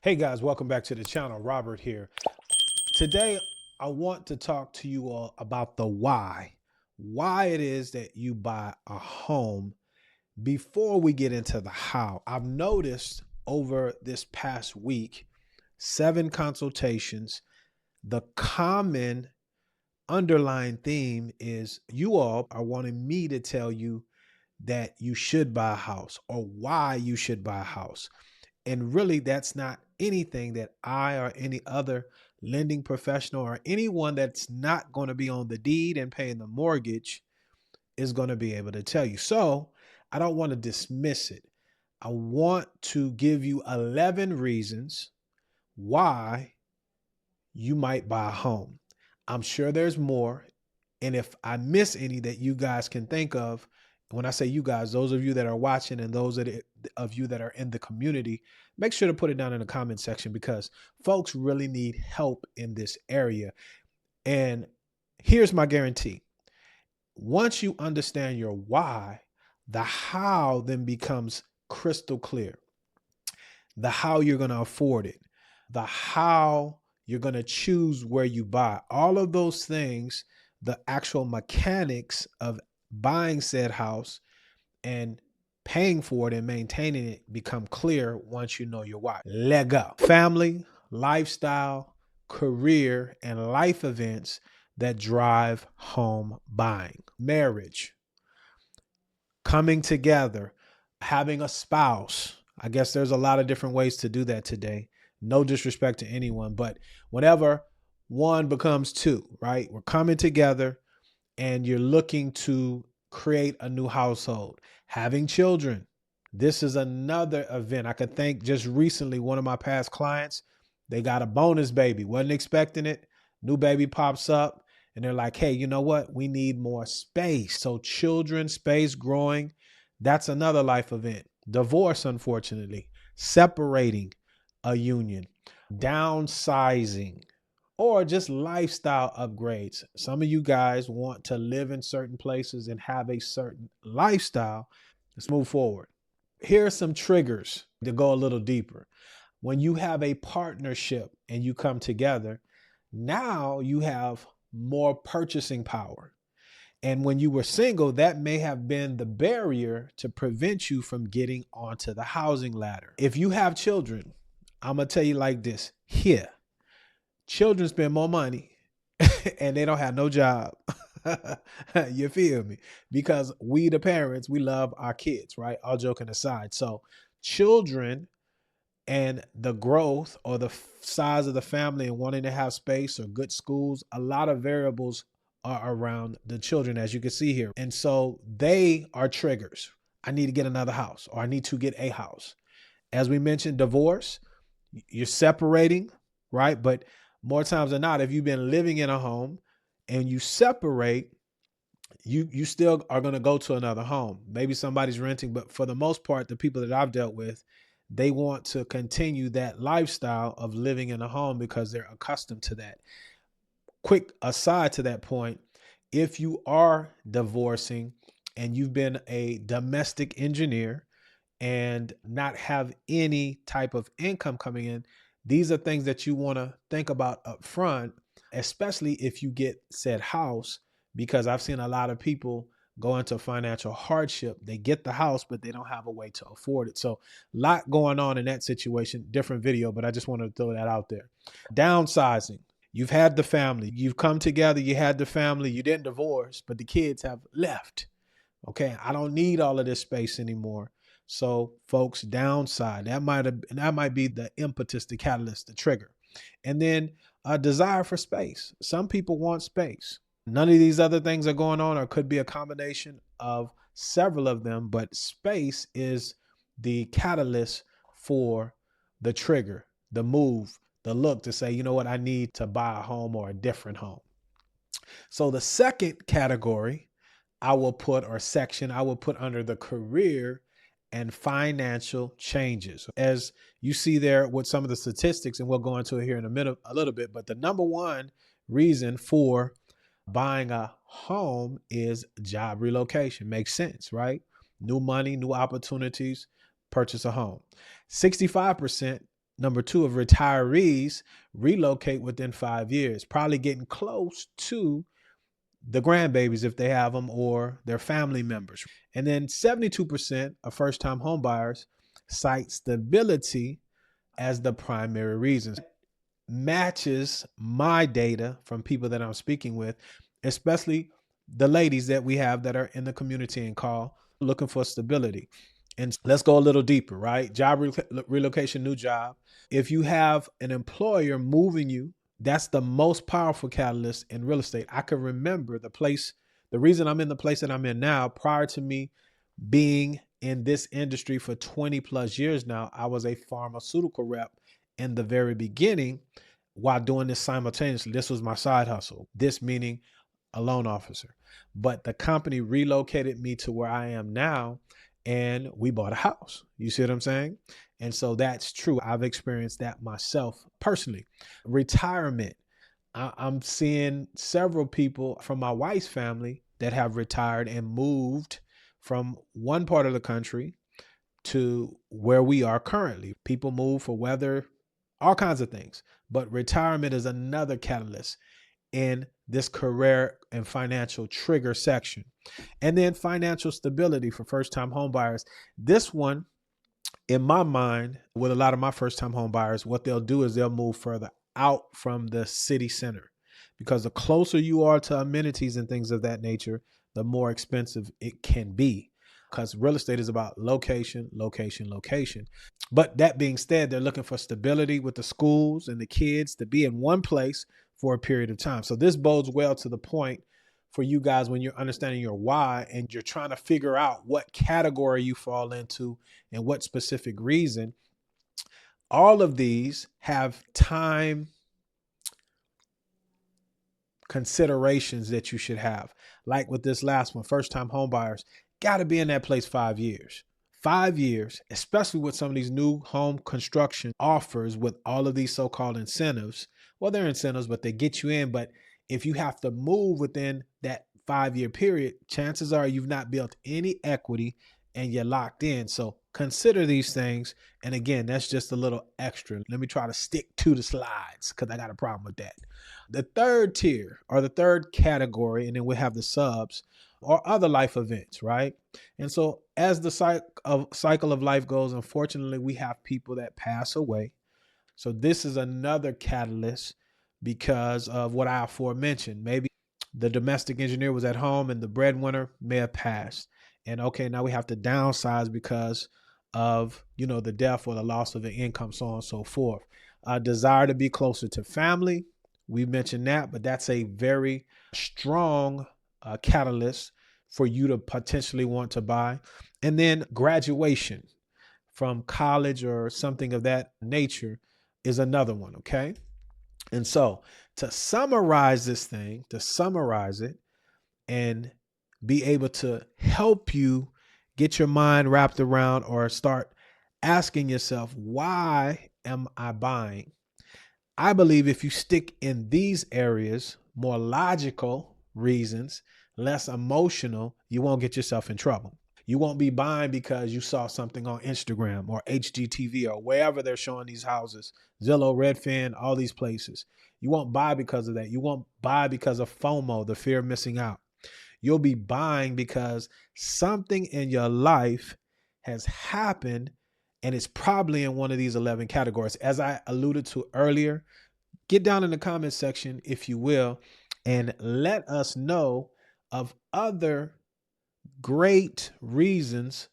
Hey guys, welcome back to the channel. Robert here. Today, I want to talk to you all about the why it is that you buy a home before we get into the how. I've noticed over this past week, 7 consultations, the common underlying theme is you all are wanting me to tell you that you should buy a house or why you should buy a house. And really, that's not anything that I or any other lending professional or anyone that's not going to be on the deed and paying the mortgage is going to be able to tell you. So I don't want to dismiss it. I want to give you 11 reasons why you might buy a home. I'm sure there's more. And if I miss any that you guys can think of, when I say you guys, those of you that are watching and those of you that are in the community, make sure to put it down in the comment section because folks really need help in this area. And here's my guarantee. Once you understand your why, the how then becomes crystal clear. The how you're going to afford it, the how you're going to choose where you buy, all of those things, the actual mechanics of buying said house and paying for it and maintaining it become clear once you know your why. Let go. Family, lifestyle, career, and life events that drive home buying. Marriage, coming together, having a spouse. I guess there's a lot of different ways to do that today. No disrespect to anyone, but whenever one becomes two, right? We're coming together and you're looking to create a new household, having children. This is another event. I could think just recently, one of my past clients, they got a bonus baby, wasn't expecting it. New baby pops up and they're like, hey, you know what? We need more space. So children, space, growing, that's another life event. Divorce, unfortunately, separating a union, downsizing, or just lifestyle upgrades. Some of you guys want to live in certain places and have a certain lifestyle. Let's move forward. Here are some triggers to go a little deeper. When you have a partnership and you come together, now you have more purchasing power. And when you were single, that may have been the barrier to prevent you from getting onto the housing ladder. If you have children, I'm going to tell you like this here, children spend more money and they don't have no job. You feel me? Because we, the parents, we love our kids, right? All joking aside. So, children and the growth or the size of the family and wanting to have space or good schools, a lot of variables are around the children, as you can see here. And so they are triggers. I need to get another house or I need to get a house. As we mentioned, divorce, you're separating, right? But more times than not, if you've been living in a home and you separate, you still are going to go to another home. Maybe somebody's renting, but for the most part, the people that I've dealt with, they want to continue that lifestyle of living in a home because they're accustomed to that. Quick aside to that point, if you are divorcing and you've been a domestic engineer and not have any type of income coming in, these are things that you want to think about up front, especially if you get said house, because I've seen a lot of people go into financial hardship. They get the house, but they don't have a way to afford it. So a lot going on in that situation, different video, but I just wanted to throw that out there. Downsizing. You've had the family, you've come together, you had the family, you didn't divorce, but the kids have left. Okay, I don't need all of this space anymore. So, folks, downside. That might be the impetus, the catalyst, the trigger. And then a desire for space. Some people want space. None of these other things are going on, or could be a combination of several of them, but space is the catalyst for the trigger, the move, the look to say, you know what, I need to buy a home or a different home. So the second category I will put, or section I will put under the career and financial changes. As you see there with some of the statistics, and we'll go into it here in a minute, a little bit, but the number one reason for buying a home is job relocation. Makes sense, right? New money, new opportunities, purchase a home. 65% Number two, of retirees relocate within 5 years, probably getting close to the grandbabies if they have them or their family members. And then 72% of first time homebuyers cite stability as the primary reason. Matches my data from people that I'm speaking with, especially the ladies that we have that are in the community and call looking for stability. And let's go a little deeper, right? Job relocation, new job. If you have an employer moving you, that's the most powerful catalyst in real estate. I can remember the reason I'm in the place that I'm in now, prior to me being in this industry for 20 plus years now, I was a pharmaceutical rep in the very beginning while doing this simultaneously. This was my side hustle, this meaning a loan officer. But the company relocated me to where I am now and we bought a house. You see what I'm saying? And so that's true. I've experienced that myself personally. Retirement. I'm seeing several people from my wife's family that have retired and moved from one part of the country to where we are currently. People move for weather, all kinds of things. But retirement is another catalyst in this career and financial trigger section. And then financial stability for first time home buyers. This one, in my mind, with a lot of my first time home buyers, what they'll do is they'll move further out from the city center, because the closer you are to amenities and things of that nature, the more expensive it can be, because real estate is about location, location, location. But that being said, they're looking for stability with the schools and the kids to be in one place for a period of time. So this bodes well to the point for you guys when you're understanding your why and you're trying to figure out what category you fall into and what specific reason. All of these have time considerations that you should have. Like with this last one, first time home buyers got to be in that place 5 years. 5 years, especially with some of these new home construction offers with all of these so-called incentives. Well, they're incentives, but they get you in. But if you have to move within that 5-year period, chances are you've not built any equity and you're locked in. So consider these things. And again, that's just a little extra. Let me try to stick to the slides because I got a problem with that. The third tier, or the third category, and then we'll have the subs, or other life events, right? And so as the cycle of life goes, unfortunately, we have people that pass away. So this is another catalyst because of what I aforementioned. Maybe the domestic engineer was at home and the breadwinner may have passed. And okay, now we have to downsize because of, the death or the loss of the income, so on and so forth. Desire to be closer to family. We mentioned that, but that's a very strong catalyst for you to potentially want to buy. And then graduation from college or something of that nature is another one, okay? And so to summarize this thing, to summarize it and be able to help you get your mind wrapped around or start asking yourself, why am I buying? I believe if you stick in these areas, more logical reasons, less emotional, you won't get yourself in trouble. You won't be buying because you saw something on Instagram or HGTV or wherever they're showing these houses, Zillow, Redfin, all these places. You won't buy because of that. You won't buy because of FOMO, the fear of missing out. You'll be buying because something in your life has happened, and it's probably in one of these 11 categories. As I alluded to earlier, get down in the comment section, if you will, and let us know of other great reasons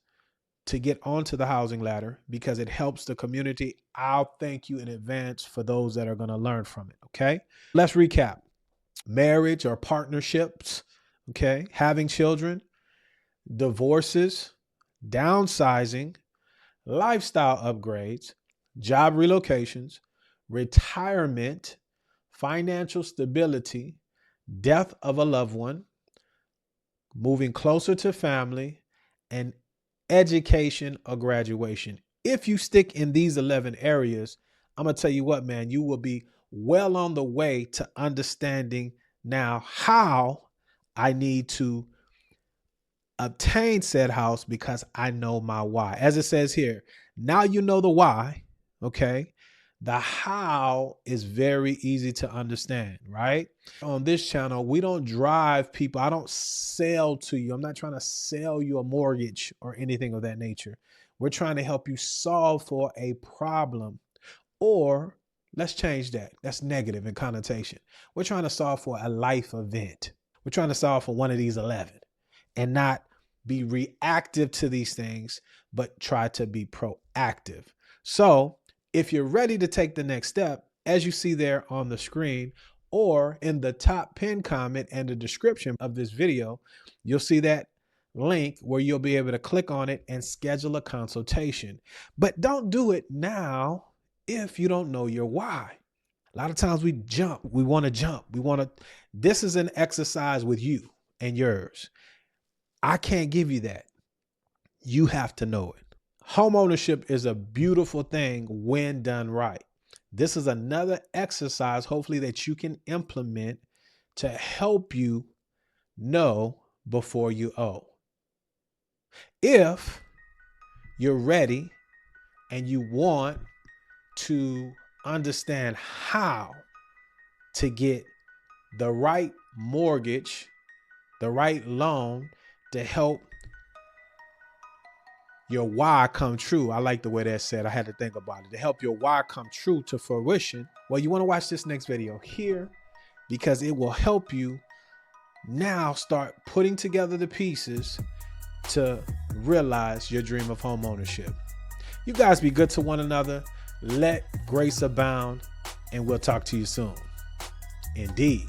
to get onto the housing ladder, because it helps the community. I'll thank you in advance for those that are going to learn from it. Okay. Let's recap. Marriage or partnerships. Okay. Having children, divorces, downsizing, lifestyle upgrades, job relocations, retirement, financial stability, death of a loved one, moving closer to family, and education or graduation. If you stick in these 11 areas, I'm going to tell you what, man, you will be well on the way to understanding now how I need to obtain said house, because I know my why. As it says here, now you know the why, okay? The how is very easy to understand, right? On this channel, we don't drive people. I don't sell to you. I'm not trying to sell you a mortgage or anything of that nature. We're trying to help you solve for a problem, or let's change that. That's negative in connotation. We're trying to solve for a life event. We're trying to solve for one of these 11 and not be reactive to these things, but try to be proactive. So if you're ready to take the next step, as you see there on the screen or in the top pinned comment and the description of this video, you'll see that link where you'll be able to click on it and schedule a consultation. But don't do it now if you don't know your why. A lot of times we jump. We want to jump. This is an exercise with you and yours. I can't give you that. You have to know it. Home ownership is a beautiful thing when done right. This is another exercise, hopefully, that you can implement to help you know before you owe. If you're ready and you want to understand how to get the right mortgage, the right loan to help your why come true. I like the way that's said. I had to think about it. To help your why come true to fruition. Well, you want to watch this next video here because it will help you now start putting together the pieces to realize your dream of home ownership. You guys be good to one another. Let grace abound, and we'll talk to you soon. Indeed.